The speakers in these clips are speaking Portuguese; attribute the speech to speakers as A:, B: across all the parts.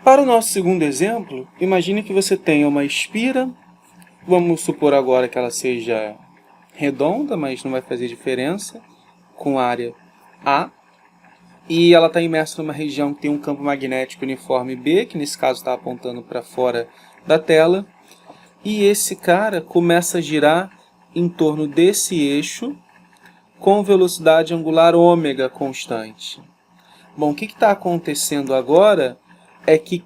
A: Para o nosso segundo exemplo, imagine que você tenha uma espira, vamos supor agora que ela seja redonda, mas não vai fazer diferença, com área A, e ela está imersa numa região que tem um campo magnético uniforme B, que nesse caso está apontando para fora da tela, e esse cara começa a girar em torno desse eixo com velocidade angular ômega constante. Bom, o que está acontecendo agora é que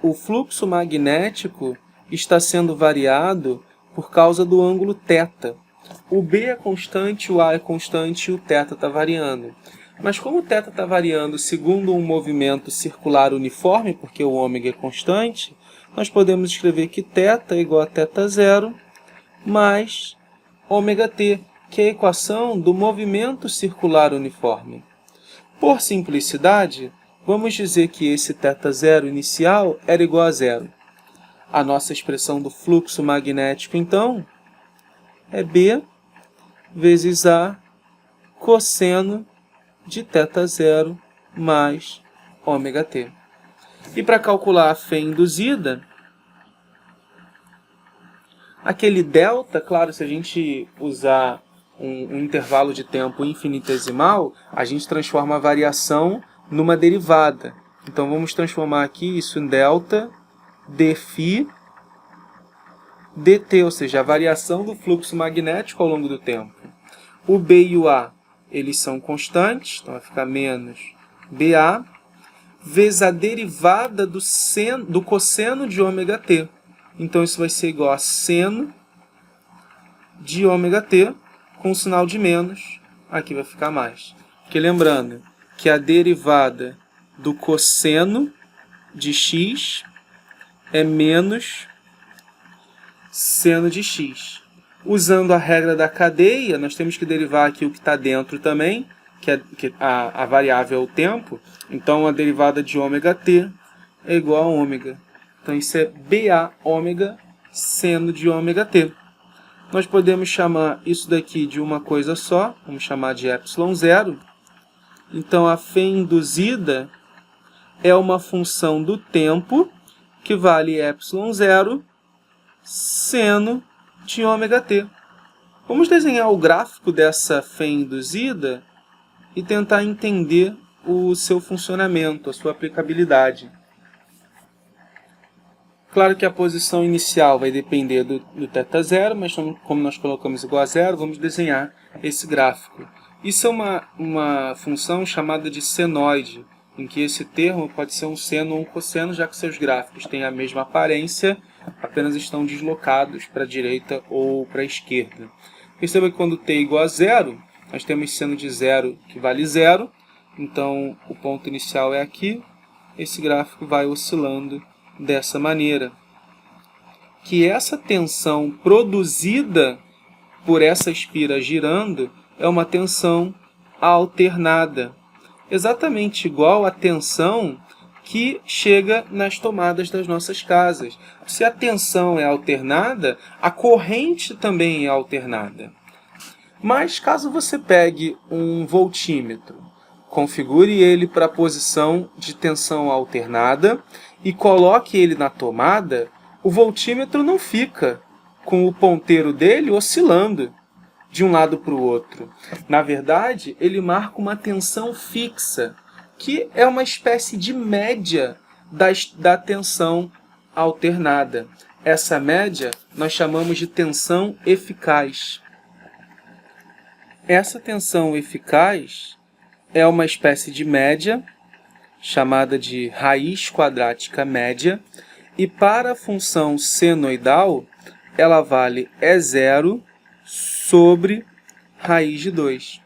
A: o fluxo magnético está sendo variado por causa do ângulo θ. O B é constante, o A é constante e o θ está variando. Mas como o θ está variando segundo um movimento circular uniforme, porque o ômega é constante, nós podemos escrever que θ é igual a θ0 mais ômega-t, que é a equação do movimento circular uniforme. Por simplicidade, vamos dizer que esse θ0 inicial era igual a zero. A nossa expressão do fluxo magnético, então, é B vezes A cosseno de θ0 mais ômega-t. E para calcular a fé induzida, aquele delta, claro, se a gente usar um intervalo de tempo infinitesimal, a gente transforma a variação numa derivada. Então vamos transformar aqui isso em delta dφ dt, ou seja, a variação do fluxo magnético ao longo do tempo. O B e o A, eles são constantes, então vai ficar menos BA, vezes a derivada do cosseno de ômega-t. Então isso vai ser igual a seno de ômega-t com o sinal de menos, aqui vai ficar mais. Porque lembrando que a derivada do cosseno de x é menos seno de x. Usando a regra da cadeia, nós temos que derivar aqui o que está dentro também, que a variável é o tempo. Então, a derivada de ômega-t é igual a ômega. Então, isso é BA ômega seno de ômega-t. Nós podemos chamar isso daqui de uma coisa só, vamos chamar de ε0. Então, a fé induzida é uma função do tempo que vale ε0 seno de ômega-t. Vamos desenhar o gráfico dessa fé induzida e tentar entender o seu funcionamento, a sua aplicabilidade. Claro que a posição inicial vai depender do θ0, mas como nós colocamos igual a zero, vamos desenhar esse gráfico. Isso é uma função chamada de senoide, em que esse termo pode ser um seno ou um cosseno, já que seus gráficos têm a mesma aparência, apenas estão deslocados para a direita ou para a esquerda. Perceba que quando t é igual a zero, nós temos seno de zero que vale zero, então o ponto inicial é aqui, esse gráfico vai oscilando dessa maneira. Que essa tensão produzida por essa espira girando é uma tensão alternada, exatamente igual à tensão que chega nas tomadas das nossas casas. Se a tensão é alternada, a corrente também é alternada. Mas caso você pegue um voltímetro, configure ele para a posição de tensão alternada e coloque ele na tomada, o voltímetro não fica com o ponteiro dele oscilando de um lado para o outro. Na verdade, ele marca uma tensão fixa, que é uma espécie de média da tensão alternada. Essa média nós chamamos de tensão eficaz. Essa tensão eficaz é uma espécie de média, chamada de raiz quadrática média, e para a função senoidal, ela vale E0 sobre raiz de 2.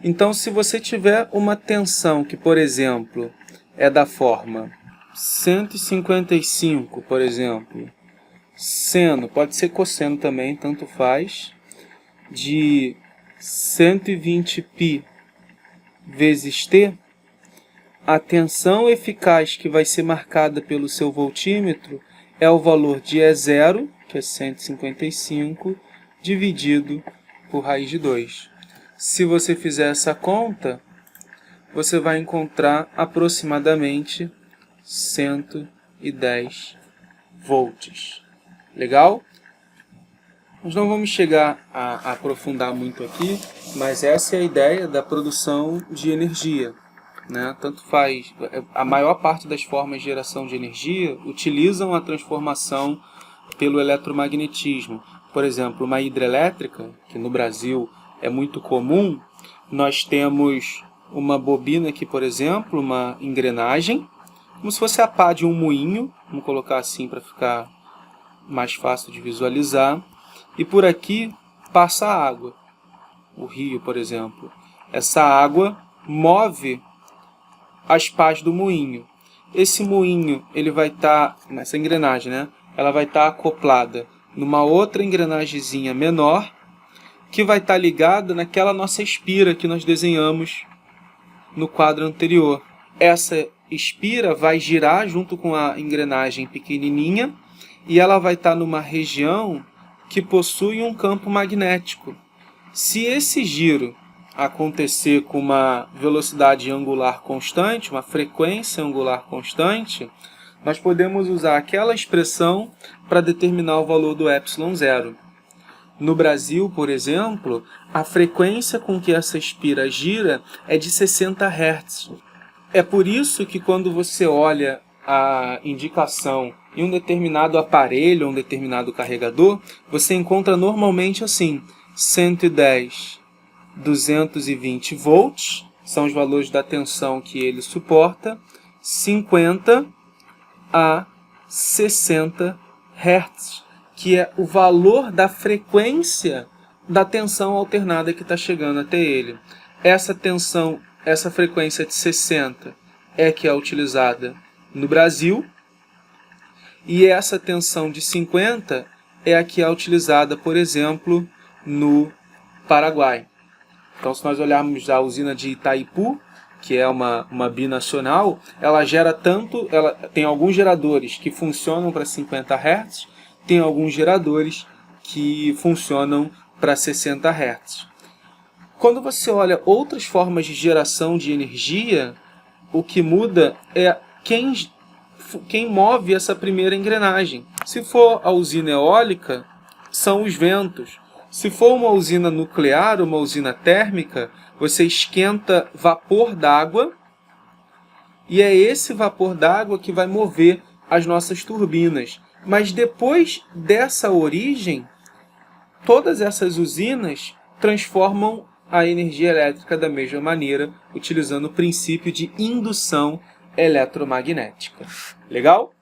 A: Então, se você tiver uma tensão que, por exemplo, é da forma 155, por exemplo, seno, pode ser cosseno também, tanto faz, de 120π vezes t, a tensão eficaz que vai ser marcada pelo seu voltímetro é o valor de E0, que é 155, dividido por raiz de 2. Se você fizer essa conta, você vai encontrar aproximadamente 120 210 volts. Legal? Nós não vamos chegar a aprofundar muito aqui, mas essa é a ideia da produção de energia, né? Tanto faz, a maior parte das formas de geração de energia utilizam a transformação pelo eletromagnetismo. Por exemplo, uma hidrelétrica, que no Brasil é muito comum, nós temos uma bobina aqui, por exemplo, uma engrenagem, como se fosse a pá de um moinho, vamos colocar assim para ficar mais fácil de visualizar, e por aqui passa a água, o rio, por exemplo. Essa água move as pás do moinho. Esse moinho, ele vai estar, nessa engrenagem, né? Ela vai estar acoplada numa outra engrenagemzinha menor, que vai estar ligada naquela nossa espira que nós desenhamos no quadro anterior. Essa espira vai girar junto com a engrenagem pequenininha e ela vai estar numa região que possui um campo magnético. Se esse giro acontecer com uma velocidade angular constante, uma frequência angular constante, nós podemos usar aquela expressão para determinar o valor do ε0. No Brasil, por exemplo, a frequência com que essa espira gira é de 60 Hz. É por isso que quando você olha a indicação em um determinado aparelho, um determinado carregador, você encontra normalmente assim, 110, 220 volts, são os valores da tensão que ele suporta, 50 a 60 Hz, que é o valor da frequência da tensão alternada que está chegando até ele. Essa tensão, essa frequência de 60 é que é utilizada no Brasil, e essa tensão de 50 é a que é utilizada, por exemplo, no Paraguai. Então, se nós olharmos a usina de Itaipu, que é uma binacional, ela gera ela tem alguns geradores que funcionam para 50 Hz, tem alguns geradores que funcionam para 60 Hz. Quando você olha outras formas de geração de energia, o que muda é quem move essa primeira engrenagem. Se for a usina eólica, são os ventos. Se for uma usina nuclear, uma usina térmica, você esquenta vapor d'água e é esse vapor d'água que vai mover as nossas turbinas. Mas depois dessa origem, todas essas usinas transformam a energia elétrica da mesma maneira, utilizando o princípio de indução eletromagnética. Legal?